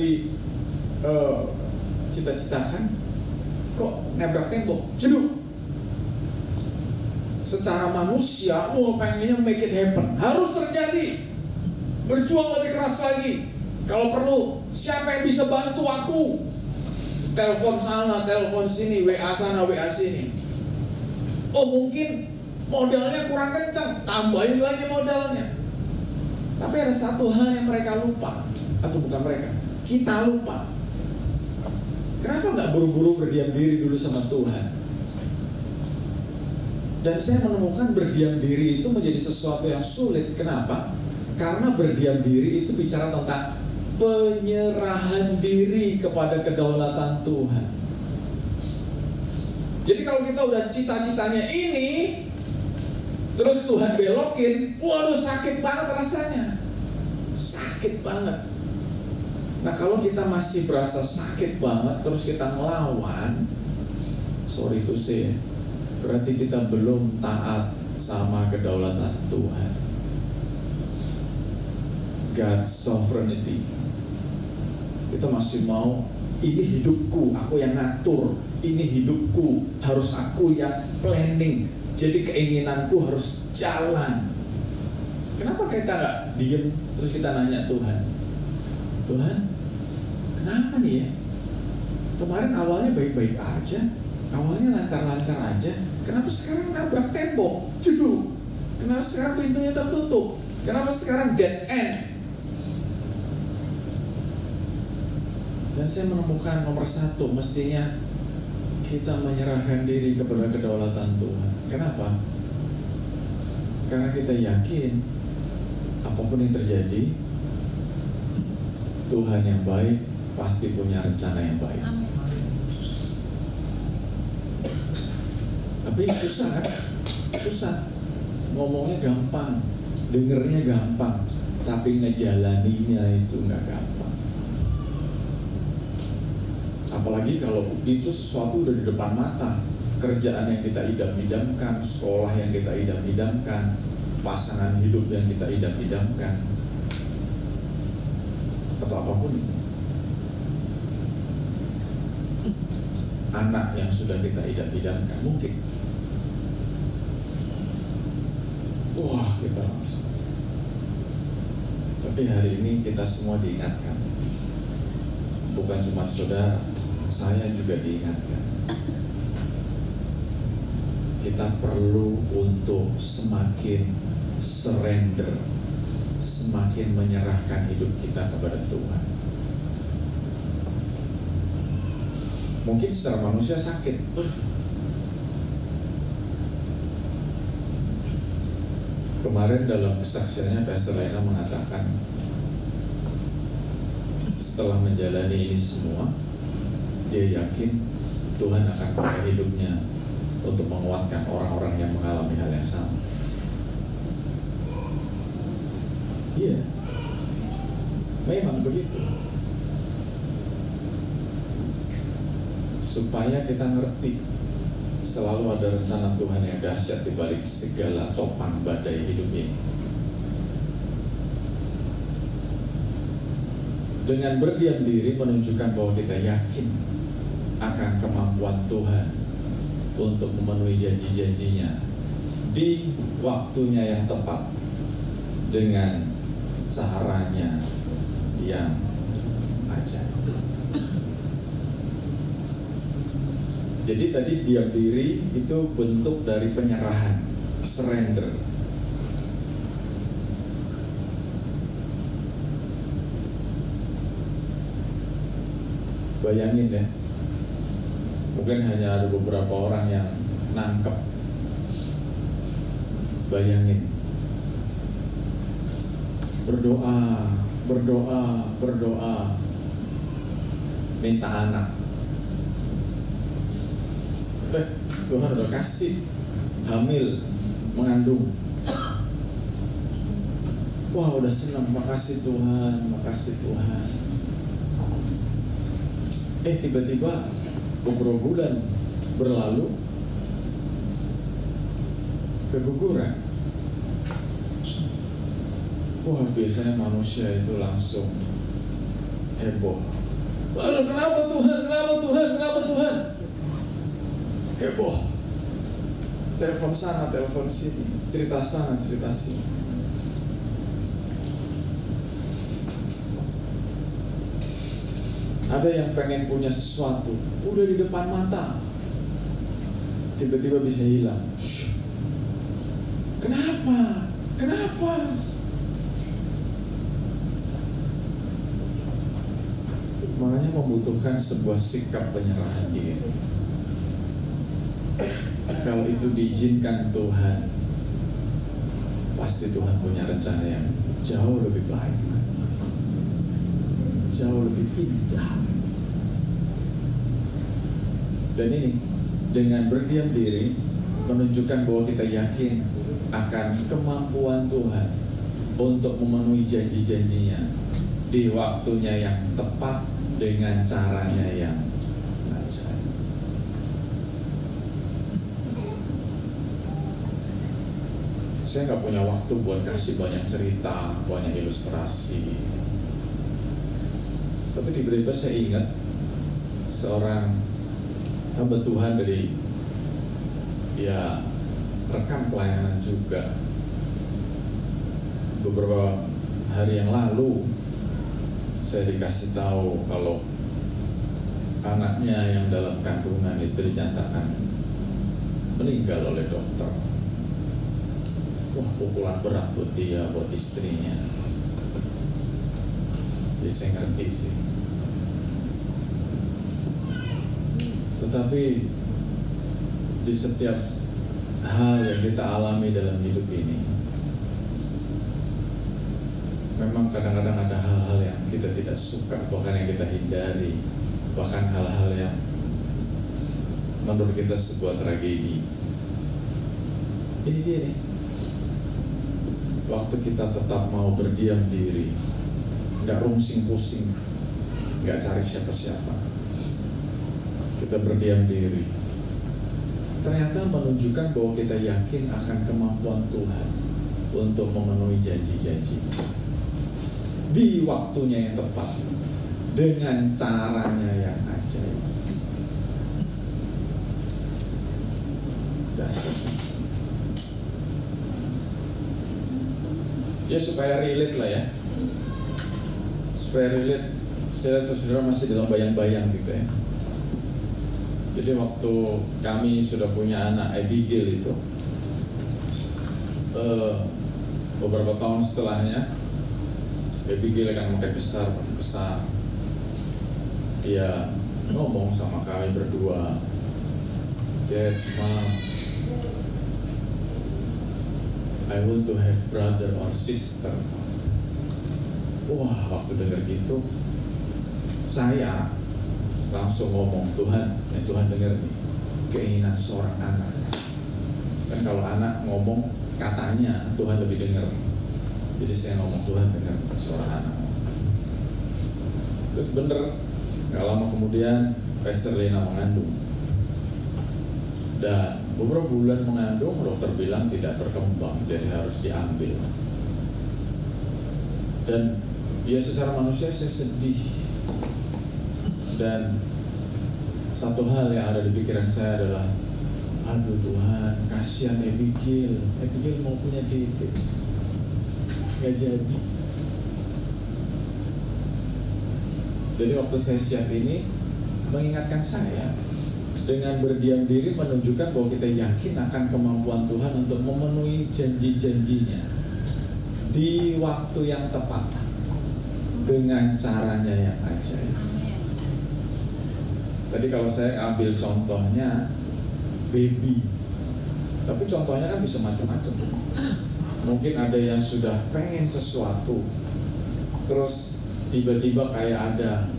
cita-citakan, kok nabrak tembok, jeduk. Secara manusia, pengennya make it happen, harus terjadi, berjuang lebih keras lagi. Kalau perlu, siapa yang bisa bantu aku? Telepon sana, telepon sini, WA sana, WA sini. Oh mungkin modalnya kurang kencang, tambahin lagi modalnya. Tapi ada satu hal yang mereka lupa, atau bukan mereka, kita lupa. Kenapa gak buru-buru berdiam diri dulu sama Tuhan? Dan saya menemukan berdiam diri itu menjadi sesuatu yang sulit. Kenapa? Karena berdiam diri itu bicara tentang penyerahan diri kepada kedaulatan Tuhan. Jadi kalau kita udah cita-citanya ini, terus Tuhan belokin, waduh sakit banget rasanya. Sakit banget. Nah kalau kita masih berasa sakit banget, terus kita ngelawan, sorry to say, berarti kita belum taat sama kedaulatan Tuhan. God's sovereignty. Kita masih mau, ini hidupku, aku yang ngatur. Ini hidupku, harus aku yang planning. Jadi keinginanku harus jalan. Kenapa kita gak diem terus kita nanya Tuhan, Tuhan, kenapa nih ya? Kemarin awalnya baik-baik aja, awalnya lancar-lancar aja. Kenapa sekarang nabrak tembok, jeduk? Kenapa sekarang pintunya tertutup? Kenapa sekarang dead end? Dan saya menemukan nomor 1, mestinya kita menyerahkan diri kepada kedaulatan Tuhan. Kenapa? Karena kita yakin apapun yang terjadi, Tuhan yang baik pasti punya rencana yang baik. Tapi susah kan? Susah. Ngomongnya gampang, dengernya gampang, tapi ngejalaninya itu nggak gampang. Apalagi kalau itu sesuatu udah di depan mata, kerjaan yang kita idam-idamkan, sekolah yang kita idam-idamkan, pasangan hidup yang kita idam-idamkan, atau apapun. anak yang sudah kita idam-idamkan? Mungkin. Wah, kita langsung. Tapi hari ini kita semua diingatkan. Bukan cuma saudara, saya juga diingatkan. Kita perlu untuk semakin surrender, semakin menyerahkan hidup kita kepada Tuhan. Mungkin secara manusia sakit. Kemarin dalam kesaksiannya Pastor Lena mengatakan setelah menjalani ini semua, dia yakin Tuhan akan pakai hidupnya untuk menguatkan orang-orang yang mengalami hal yang sama. Iya, memang begitu. Supaya kita ngerti selalu ada rencana Tuhan yang dahsyat di balik segala topang badai hidup ini. Dengan berdiam diri menunjukkan bahwa kita yakin akan kemampuan Tuhan untuk memenuhi janji-janjinya di waktunya yang tepat dengan caranya yang ajaib. Jadi tadi diam diri itu bentuk dari penyerahan, surrender. Bayangin ya, mungkin hanya ada beberapa orang yang nangkep. Bayangin, berdoa, minta anak. Tuhan udah kasih, hamil, mengandung. Wah, udah senang, makasih Tuhan. Tiba-tiba beberapa bulan berlalu, keguguran. Wah, biasanya manusia itu langsung heboh. Aduh, kenapa Tuhan? Heboh. Telepon sana, telepon sini, cerita sana, cerita sini. Ada yang pengen punya sesuatu, udah di depan mata, tiba-tiba bisa hilang. Kenapa? Makanya membutuhkan sebuah sikap penyerahan diri. Kalau itu diizinkan Tuhan, pasti Tuhan punya rencana yang jauh lebih baik, jauh lebih indah. Dan ini dengan berdiam diri menunjukkan bahwa kita yakin akan kemampuan Tuhan untuk memenuhi janji-janjinya di waktunya yang tepat dengan caranya yang ajaib. Saya nggak punya waktu buat kasih banyak cerita, banyak ilustrasi. Tapi tiba-tiba saya ingat seorang hamba Tuhan dari rekan pelayanan juga. Beberapa hari yang lalu saya dikasih tahu kalau anaknya yang dalam kandungan itu dinyatakan meninggal oleh dokter. Wah, pukulan berat buat dia, buat istrinya. Jadi saya ngerti sih. Tetapi di setiap hal yang kita alami dalam hidup ini, memang kadang-kadang ada hal-hal yang kita tidak suka, bahkan yang kita hindari, bahkan hal-hal yang menurut kita sebuah tragedi. Ini dia nih, waktu kita tetap mau berdiam diri, gak rungsing pusing, gak cari siapa-siapa, kita berdiam diri, ternyata menunjukkan bahwa kita yakin akan kemampuan Tuhan untuk memenuhi janji-janji di waktunya yang tepat dengan caranya yang ajaib. Dahsyat. Ya supaya relate lah ya. Supaya relate, saya lihat saudara masih dalam bayang-bayang gitu ya. Jadi waktu kami sudah punya anak Abigail itu, beberapa tahun setelahnya Abigail akan makin besar. Dia ngomong sama kami berdua, Dad, Mom, I want to have brother or sister. Wah, waktu dengar gitu, saya langsung ngomong, Tuhan dengar nih, keinginan seorang anak. Kan kalau anak ngomong katanya, Tuhan lebih dengar. Jadi saya ngomong, Tuhan dengar seorang anak. Terus bener, gak lama kemudian Pastor Lena mengandung. Dan beberapa bulan mengandung, dokter bilang tidak berkembang, jadi harus diambil. Dan ya secara manusia saya sedih. Dan satu hal yang ada di pikiran saya adalah, aduh Tuhan, kasihan Abigail mau punya titik, gak jadi. Jadi waktu saya siap ini mengingatkan saya, dengan berdiam diri menunjukkan bahwa kita yakin akan kemampuan Tuhan untuk memenuhi janji-janjinya di waktu yang tepat dengan caranya yang ajaib. Tadi kalau saya ambil contohnya baby, tapi contohnya kan bisa macam-macam. Mungkin ada yang sudah pengen sesuatu, terus tiba-tiba kayak ada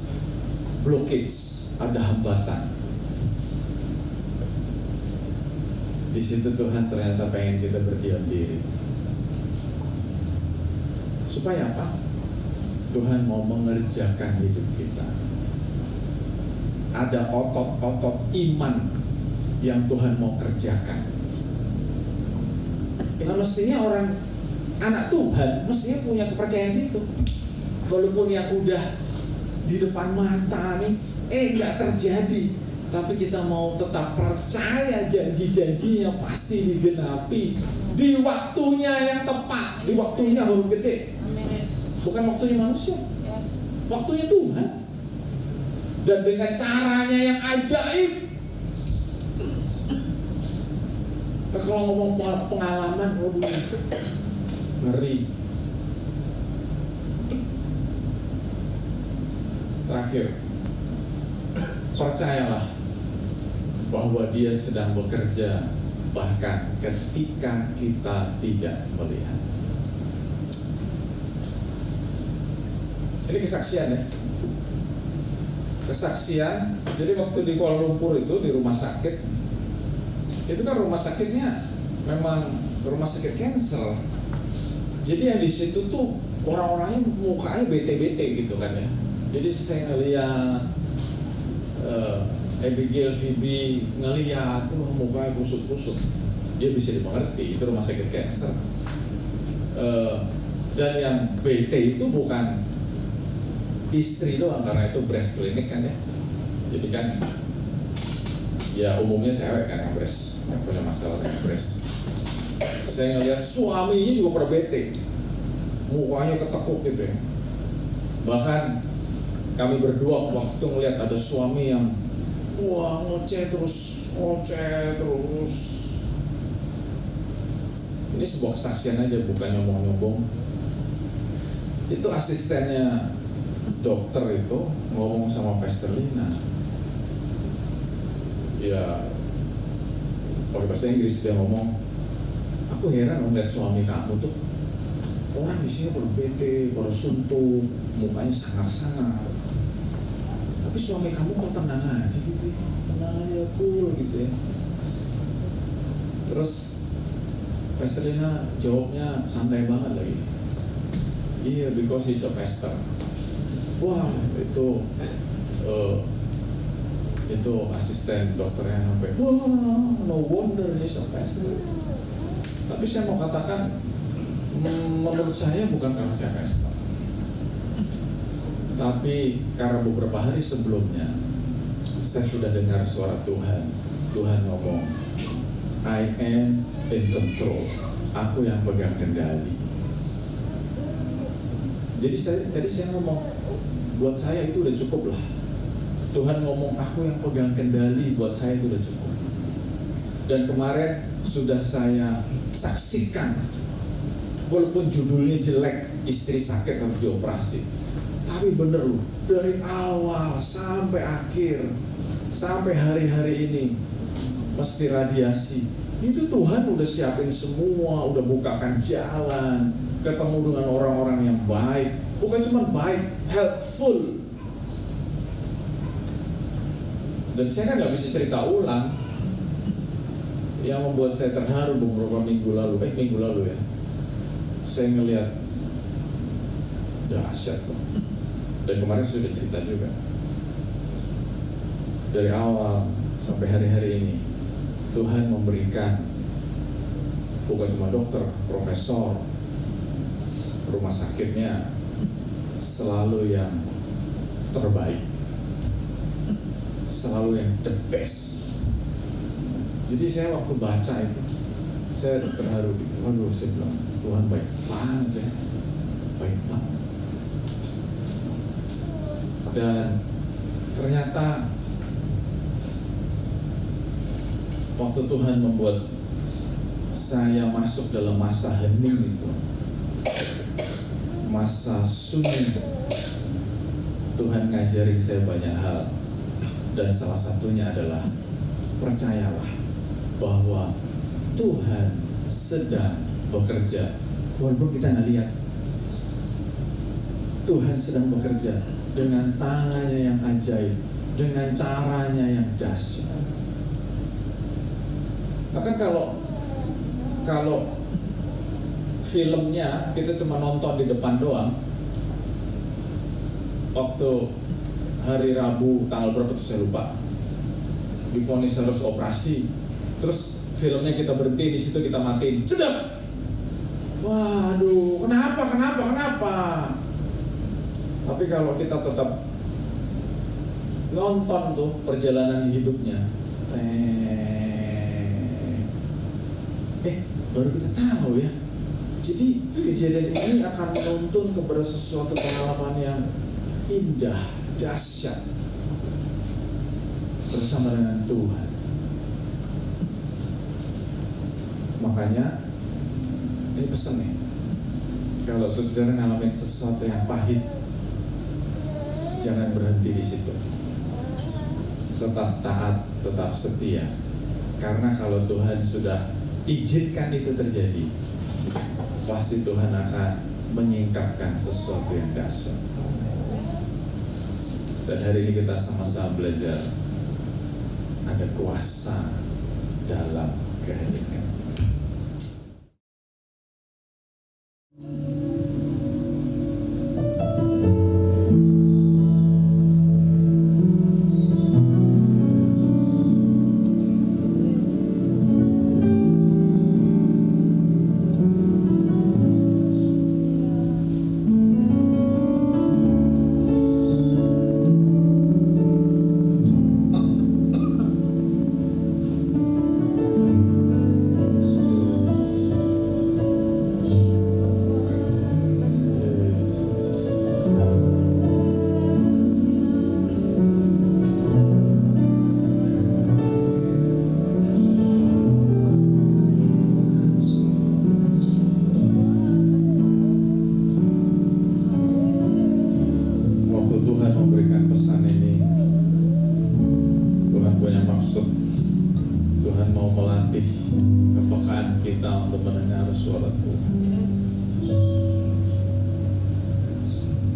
blockage, ada hambatan. Di situ Tuhan ternyata pengen kita berdiam diri. Supaya apa? Tuhan mau mengerjakan hidup kita. Ada otot-otot iman yang Tuhan mau kerjakan. Nah, mestinya orang anak Tuhan mestinya punya kepercayaan itu. Walaupun yang udah di depan mata nih, nggak terjadi, tapi kita mau tetap percaya janji-janjinya pasti digenapi di waktunya yang tepat, di waktunya huruf gede, bukan waktunya manusia, waktunya Tuhan, dan dengan caranya yang ajaib. Kalau ngomong pengalaman, ngeri. Terakhir, percayalah bahwa Dia sedang bekerja bahkan ketika kita tidak melihat. Ini kesaksian ya. Kesaksian. Jadi waktu di Kuala Lumpur itu di rumah sakit, itu kan rumah sakitnya memang rumah sakit cancer. Jadi yang di situ tuh orang-orangnya mukanya bete-bete gitu kan ya. Jadi saya ngeliat Abigail Phoebe ngeliat, mukanya kusut-kusut. Dia bisa dimengerti, itu rumah sakit cancer. Dan yang BT itu bukan istri doang, karena itu breast clinic kan ya. Jadi kan ya umumnya cewek kan yang breast, yang punya masalah dengan breast. Saya ngeliat suaminya juga pada BT, mukanya ketekuk gitu ya. Bahkan kami berdua waktu ngeliat ada suami yang ngoceh terus. Ini sebuah kesaksian aja, bukan nyombong-nyombong. Itu asistennya dokter itu ngomong sama Pastor Lina. Ya, pakai bahasa Inggris dia ngomong, aku heran ngeliat suami kamu tuh, orang di sini pada bete, pada suntuk, mukanya sangar-sangar. Tapi suami kamu kok tenang aja gitu, tenang aja, cool gitu ya. Terus Pastor Lina jawabnya santai banget lagi. Iya, because he's a pastor. Wah, itu asisten dokternya sampai, wah, no wonder he's a pastor. Tapi saya mau katakan, menurut saya bukan karena saya pastor, tapi karena beberapa hari sebelumnya saya sudah dengar suara Tuhan ngomong, I am in control. Aku yang pegang kendali. Jadi tadi saya ngomong, buat saya itu udah cukup lah. Tuhan ngomong aku yang pegang kendali, buat saya itu udah cukup. Dan kemarin sudah saya saksikan, walaupun judulnya jelek, istri sakit harus dioperasi, tapi bener loh, dari awal sampai akhir, sampai hari-hari ini mesti radiasi. Itu Tuhan udah siapin semua, udah bukakan jalan, ketemu dengan orang-orang yang baik, bukan cuma baik, helpful. Dan saya kan nggak bisa cerita ulang. Yang membuat saya terharu beberapa minggu lalu ya, saya ngelihat dahsyat loh. Dan kemarin saya sudah cerita juga. Dari awal sampai hari-hari ini, Tuhan memberikan bukan cuma dokter, profesor, rumah sakitnya selalu yang terbaik, selalu yang the best. Jadi saya waktu baca itu, saya terharu gitu. Waduh, saya bilang, Tuhan baik banget ya, baik banget. Dan ternyata waktu Tuhan membuat saya masuk dalam masa hening itu, masa sunyi, Tuhan ngajarin saya banyak hal. Dan salah satunya adalah percayalah bahwa Tuhan sedang bekerja walaupun kita nggak lihat. Tuhan sedang bekerja dengan tangannya yang ajaib, dengan caranya yang dahsyat. Bahkan kalau filmnya kita cuma nonton di depan doang, waktu hari Rabu tanggal berapa tuh saya lupa, divonis harus operasi, terus filmnya kita berhenti di situ, kita matiin, cedek. Waduh, kenapa? Tapi kalau kita tetap nonton tuh perjalanan hidupnya, baru kita tahu ya. Jadi kejadian ini akan menuntun kepada sesuatu pengalaman yang indah, dahsyat bersama dengan Tuhan. Makanya ini pesan nih, kalau saudara ngalamin sesuatu yang pahit, jangan berhenti di situ. Tetap taat, tetap setia. Karena kalau Tuhan sudah izinkan itu terjadi, pasti Tuhan akan menyingkapkan sesuatu yang dahsyat. Dan hari ini kita sama-sama belajar ada kuasa dalam keheningan.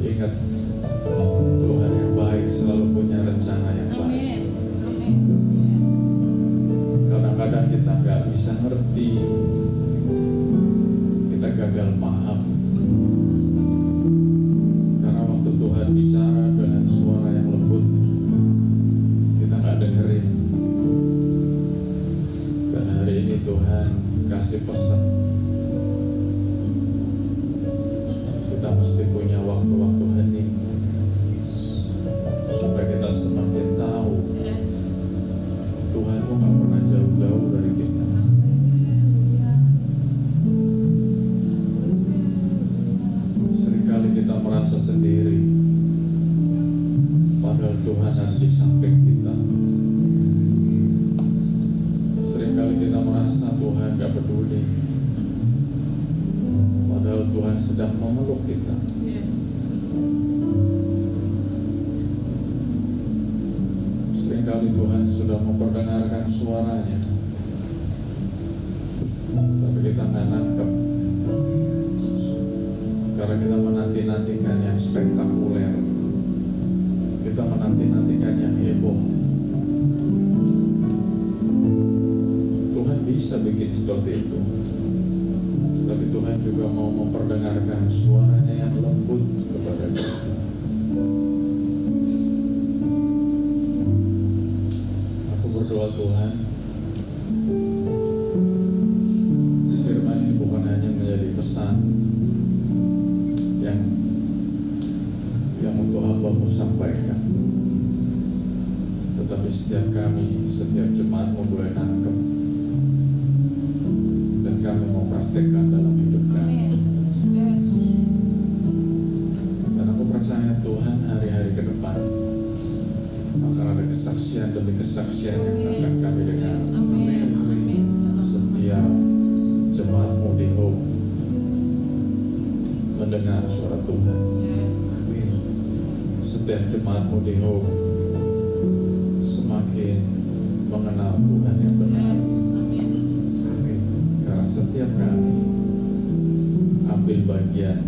Ingat, Tuhan yang baik selalu punya rencana yang baik. Kadang-kadang kita nggak bisa ngerti, kita gagal paham, karena waktu Tuhan bicara dengan suara yang lembut, kita nggak dengerin. Dan hari ini Tuhan kasih pesan, kita mesti punya waktu-waktu hening supaya kita semakin tahu Tuhan tuh gak pernah jauh-jauh dari kita. Tuhan ada di samping kita. Seringkali kita merasa Tuhan gak peduli, padahal Tuhan sedang memeluk kita. Seringkali Tuhan sudah memperdengarkan suaranya, tapi kita nggak nangkep karena kita menanti-nantikan yang spektakuler, kita menanti-nantikan yang heboh. Tuhan bisa bikin seperti itu, tapi Tuhan juga mau memperdengarkan suaranya yang lembut kepada kita. Aku berdoa, Tuhan, firman ini bukan hanya menjadi pesan yang untuk hamba-Mu sampaikan, tetapi setiap kami, setiap jemaat-Mu boleh nangkep dan kami mau praktekkan dalam hidup kami. Dan aku percaya Tuhan, hari-hari ke depan akan ada kesaksian demi kesaksian yang akan kami dengar. Setiap jemaat-Mu di Hope mendengar suara Tuhan. Setiap jemaat-Mu di Hope semakin mengenal Tuhan yang benar. Karena setiap kami ambil bagian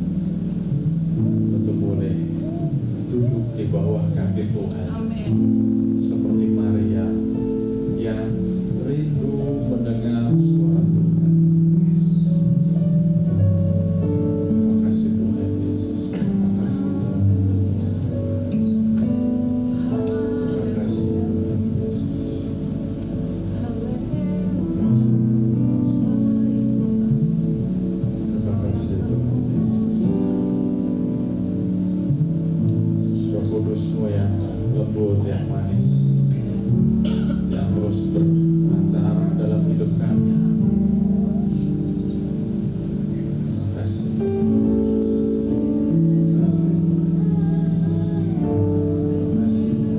untuk boleh duduk di bawah kaki Tuhan. Seperti Maria yang rindu mendengar suara Tuhan. Terima kasih Tuhan Yesus. Terima kasih Tuhan. Terima kasih Tuhan Yesus. Terima kasih Tuhan Yesus. Roh Kudus-Mu yang lembut, yang manis, yang terus beracara dalam hidup kami. Terima kasih. Terima kasih. Terima kasih. Terima kasih.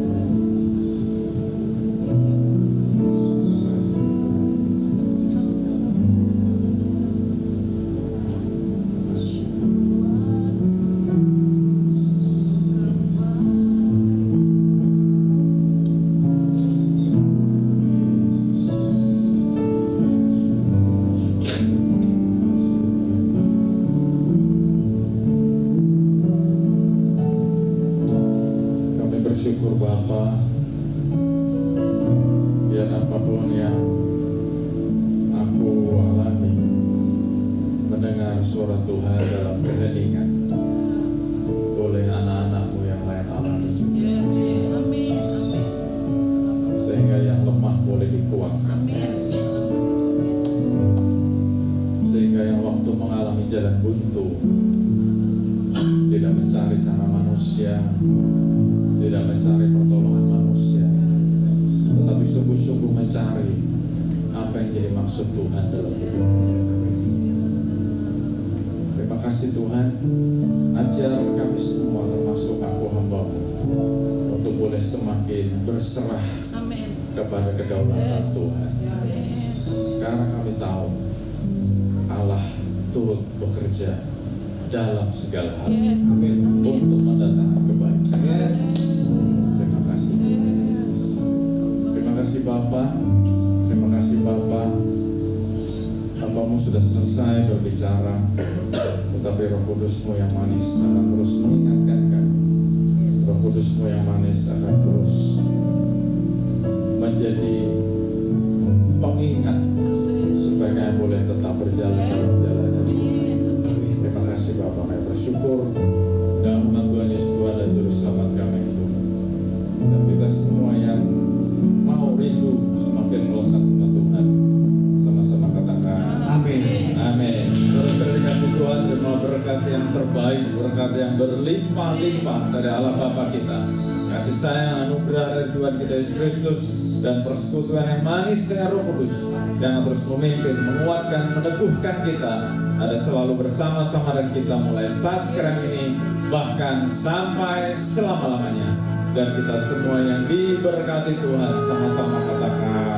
Kami bersyukur Bapa, biar apapun yang aku alami, mendengar suara Tuhan dalam keheningan, oleh anak-anak-Mu yang lain alami, sehingga yang lemah boleh dikuatkan, sehingga yang waktu mengalami jalan buntu tidak mencari cara manusia, tidak mencari pertolongan manusia, tetapi sungguh-sungguh mencari apa yang jadi maksud Tuhan dalam hidup. Terima kasih Tuhan, ajar kami semua termasuk aku hamba-Mu untuk boleh semakin berserah kepada kedaulatan Tuhan. Karena kami tahu Allah turut bekerja dalam segala hal untuk mendatangkan kebaikan. Terima kasih Tuhan Yesus. Terima kasih Bapa. Terima kasih Bapa. Hamba-Mu sudah selesai berbicara, tetapi Roh Kudus-Mu yang manis akan terus mengingatkan kami. Roh Kudus-Mu yang manis akan terus menjadi pengingat supaya kami boleh tetap berjalan dalam jalan Tuhan. Terima kasih Bapa, kami bersyukur dalam nama Tuhan Yesus Tuhan dan Juru Selamat kami itu. Dan kita semua yang mau rindu semakin melekat sama Tuhan, sama-sama katakan Amin. amin. Terus dikasih Tuhan, terima berkat yang terbaik, berkat yang berlimpah-limpah dari Allah Bapa kita, kasih sayang anugerah dari Tuhan kita Yesus Kristus, dan persekutuan yang manis dengan Roh Kudus yang terus memimpin, menguatkan, meneguhkan kita, ada selalu bersama-sama dengan kita mulai saat sekarang ini bahkan sampai selama-lamanya. Dan kita semua yang diberkati Tuhan sama-sama katakan